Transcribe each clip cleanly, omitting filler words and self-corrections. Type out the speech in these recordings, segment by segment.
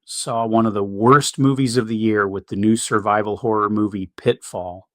Saw one of the worst movies of the year with the new survival horror movie Pitfall.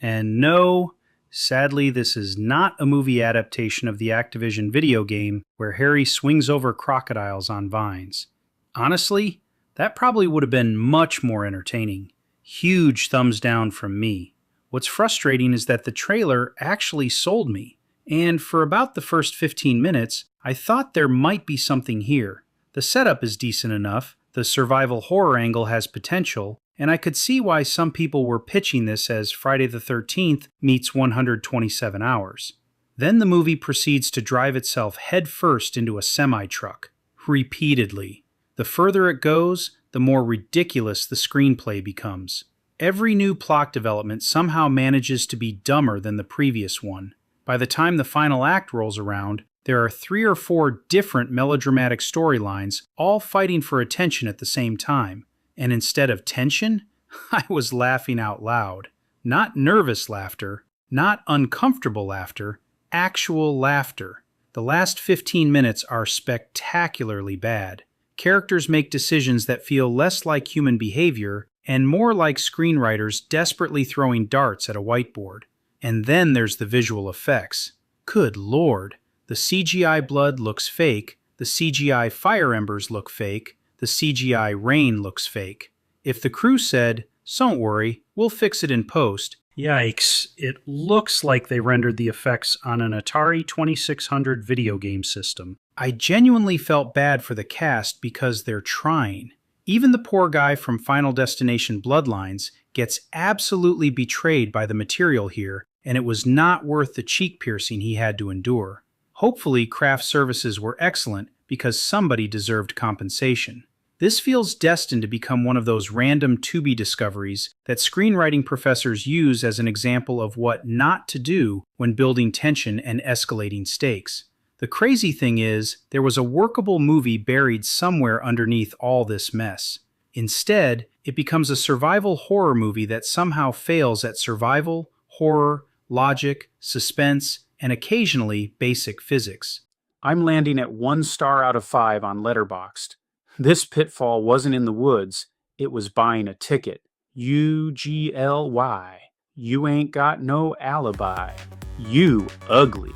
And no, sadly, this is not a movie adaptation of the Activision video game where Harry swings over crocodiles on vines. Honestly, that probably would have been much more entertaining. Huge thumbs down from me. What's frustrating is that the trailer actually sold me, and for about the first 15 minutes, I thought there might be something here. The setup is decent enough, the survival horror angle has potential, and I could see why some people were pitching this as Friday the 13th meets 127 hours. Then the movie proceeds to drive itself headfirst into a semi-truck. Repeatedly. The further it goes, the more ridiculous the screenplay becomes. Every new plot development somehow manages to be dumber than the previous one. By the time the final act rolls around, there are 3 or 4 different melodramatic storylines all fighting for attention at the same time. And instead of tension, I was laughing out loud. Not nervous laughter, not uncomfortable laughter, actual laughter. The last 15 minutes are spectacularly bad. Characters make decisions that feel less like human behavior and more like screenwriters desperately throwing darts at a whiteboard. And then there's the visual effects. Good lord, the CGI blood looks fake, the CGI fire embers look fake, the CGI rain looks fake. If the crew said, "Don't worry, we'll fix it in post," yikes, it looks like they rendered the effects on an Atari 2600 video game system. I genuinely felt bad for the cast because they're trying. Even the poor guy from Final Destination Bloodlines gets absolutely betrayed by the material here, and it was not worth the cheek piercing he had to endure. Hopefully, craft services were excellent because somebody deserved compensation. This feels destined to become one of those random to-be discoveries that screenwriting professors use as an example of what not to do when building tension and escalating stakes. The crazy thing is, there was a workable movie buried somewhere underneath all this mess. Instead, it becomes a survival horror movie that somehow fails at survival, horror, logic, suspense, and occasionally basic physics. I'm landing at 1 star out of 5 on Letterboxd. This Pitfall wasn't in the woods, it was buying a ticket. UGLY. You ain't got no alibi. You ugly.